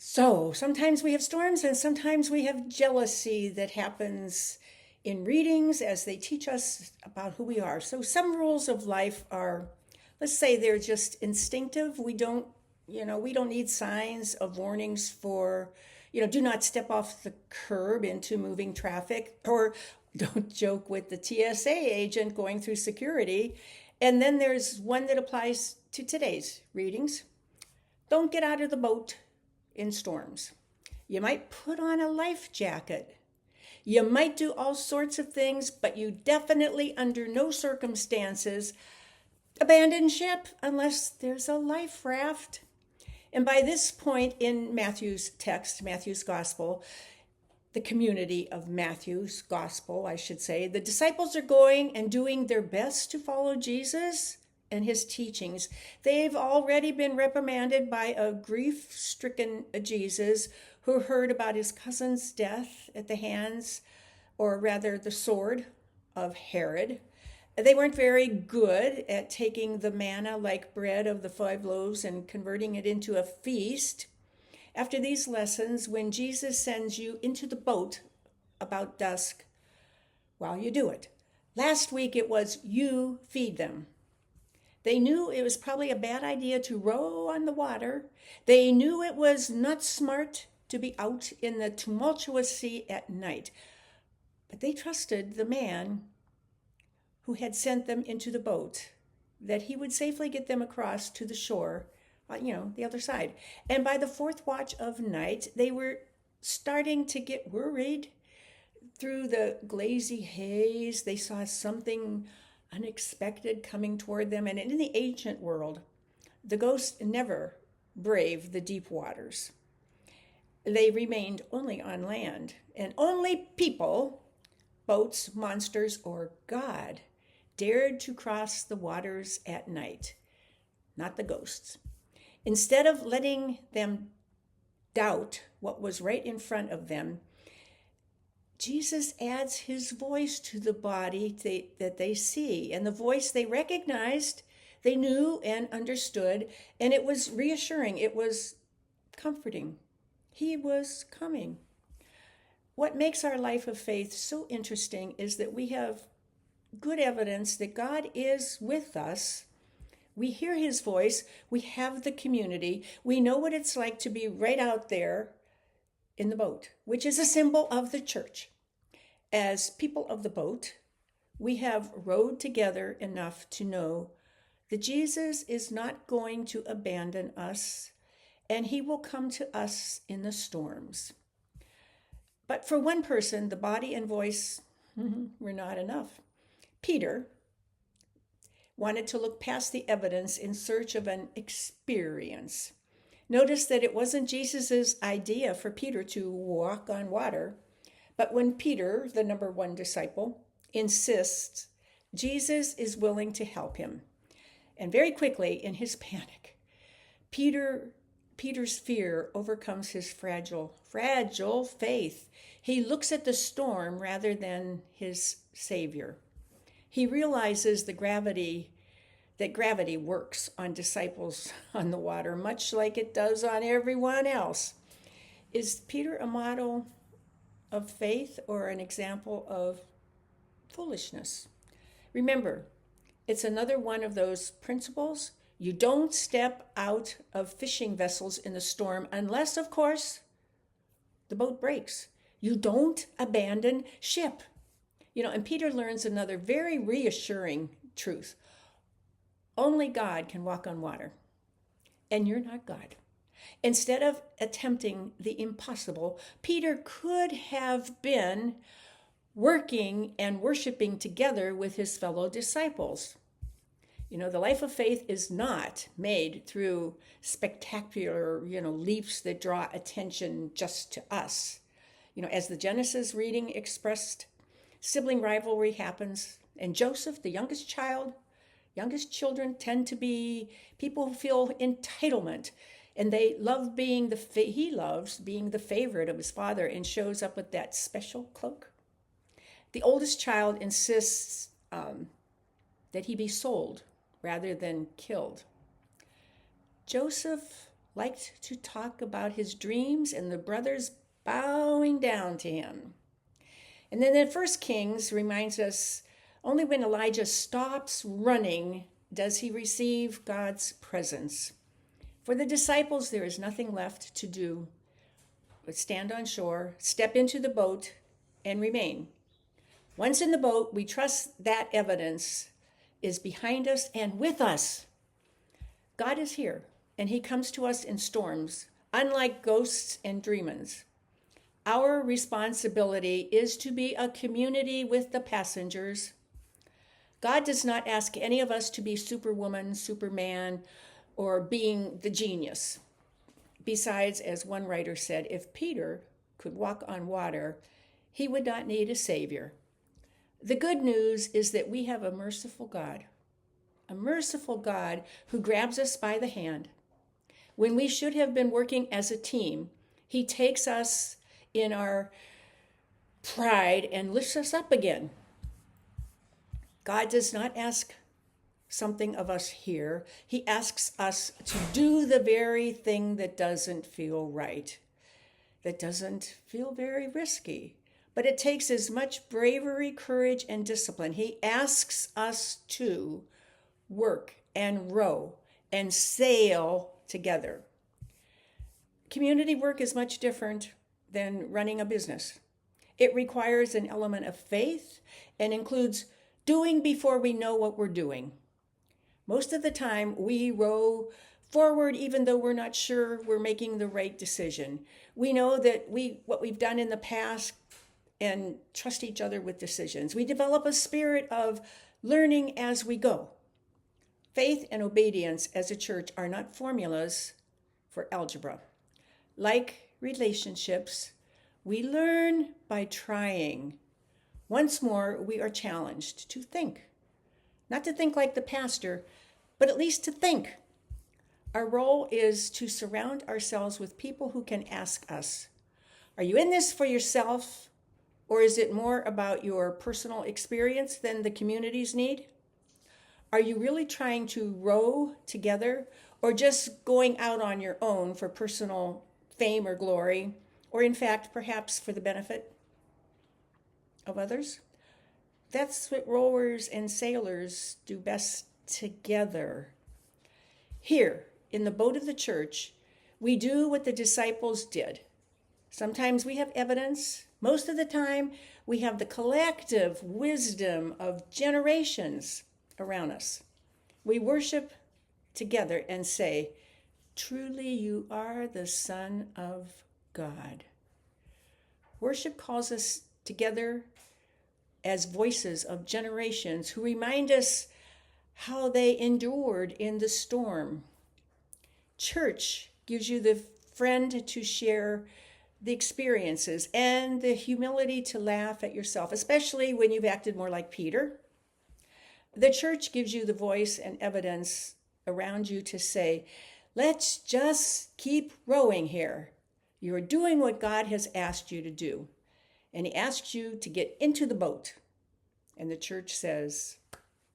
So sometimes we have storms and sometimes we have jealousy that happens in readings as they teach us about who we are. So some rules of life are, let's say they're just instinctive. We don't need signs of warnings for, do not step off the curb into moving traffic, or don't joke with the TSA agent going through security. And then there's one that applies to today's readings. Don't get out of the boat in storms. You might put on a life jacket. You might do all sorts of things, but you definitely, under no circumstances, abandon ship unless there's a life raft. And by this point in Matthew's text, Matthew's gospel, the community of Matthew's gospel, I should say, the disciples are going and doing their best to follow Jesus and his teachings. They've already been reprimanded by a grief-stricken Jesus who heard about his cousin's death at the hands, or rather the sword, of Herod. They weren't very good at taking the manna like bread of the 5 loaves and converting it into a feast. After these lessons, when Jesus sends you into the boat about dusk, well, you do it. Last week it was you feed them. They knew it was probably a bad idea to row on the water. They knew it was not smart to be out in the tumultuous sea at night. But they trusted the man who had sent them into the boat, that he would safely get them across to the shore, the other side. And by the fourth watch of night, they were starting to get worried. Through the glazy haze, they saw something unexpected coming toward them. And in the ancient world, the ghosts never braved the deep waters. They remained only on land, and only people, boats, monsters, or God, dared to cross the waters at night, not the ghosts. Instead of letting them doubt what was right in front of them, Jesus adds his voice to the body that they see, and the voice they recognized, they knew and understood, and it was reassuring. It was comforting. He was coming. What makes our life of faith so interesting is that we have good evidence that God is with us. We hear his voice. We have the community. We know what it's like to be right out there in the boat, which is a symbol of the church. As people of the boat, we have rowed together enough to know that Jesus is not going to abandon us, and he will come to us in the storms. But for one person, the body and voice were not enough. Peter wanted to look past the evidence in search of an experience. Notice that it wasn't Jesus's idea for Peter to walk on water, but when Peter, the number one disciple, insists, Jesus is willing to help him. And very quickly, in his panic, Peter's fear overcomes his fragile faith. He looks at the storm rather than his Savior. He realizes that gravity works on disciples on the water, much like it does on everyone else. Is Peter a model of faith or an example of foolishness? Remember, it's another one of those principles. You don't step out of fishing vessels in the storm unless, of course, the boat breaks. You don't abandon ship. And Peter learns another very reassuring truth. Only God can walk on water, and you're not God. Instead of attempting the impossible, Peter could have been working and worshiping together with his fellow disciples. The life of faith is not made through spectacular, leaps that draw attention just to us. As the Genesis reading expressed, sibling rivalry happens, and Joseph, the youngest children tend to be people who feel entitlement, and he loves being the favorite of his father and shows up with that special cloak. The oldest child insists that he be sold rather than killed. Joseph liked to talk about his dreams and the brothers bowing down to him. And then in 1 Kings reminds us only when Elijah stops running does he receive God's presence. For the disciples, there is nothing left to do but stand on shore, step into the boat, and remain. Once in the boat, we trust that evidence is behind us and with us. God is here, and he comes to us in storms, unlike ghosts and demons. Our responsibility is to be a community with the passengers. God does not ask any of us to be Superwoman, Superman, or being the genius. Besides, as one writer said, if Peter could walk on water, he would not need a savior. The good news is that we have a merciful God who grabs us by the hand. When we should have been working as a team, he takes us in our pride and lifts us up again. God does not ask something of us here. He asks us to do the very thing that doesn't feel right, that doesn't feel very risky. But it takes as much bravery, courage, and discipline. He asks us to work and row and sail together. Community work is much different than running a business. It requires an element of faith and includes doing before we know what we're doing. Most of the time, we row forward even though we're not sure we're making the right decision. We know that what we've done in the past and trust each other with decisions. We develop a spirit of learning as we go. Faith and obedience as a church are not formulas for algebra. Like relationships, we learn by trying. Once more, we are challenged to think. Not to think like the pastor, but at least to think. Our role is to surround ourselves with people who can ask us, are you in this for yourself, or is it more about your personal experience than the community's need? Are you really trying to row together, or just going out on your own for personal fame or glory, or in fact, perhaps for the benefit of others? That's what rowers and sailors do best together. Here, in the boat of the church, we do what the disciples did. Sometimes we have evidence. Most of the time, we have the collective wisdom of generations around us. We worship together and say, truly you are the Son of God. Worship calls us together as voices of generations who remind us how they endured in the storm. Church gives you the friend to share the experiences and the humility to laugh at yourself, especially when you've acted more like Peter. The church gives you the voice and evidence around you to say, let's just keep rowing here. You're doing what God has asked you to do. And he asks you to get into the boat. And the church says,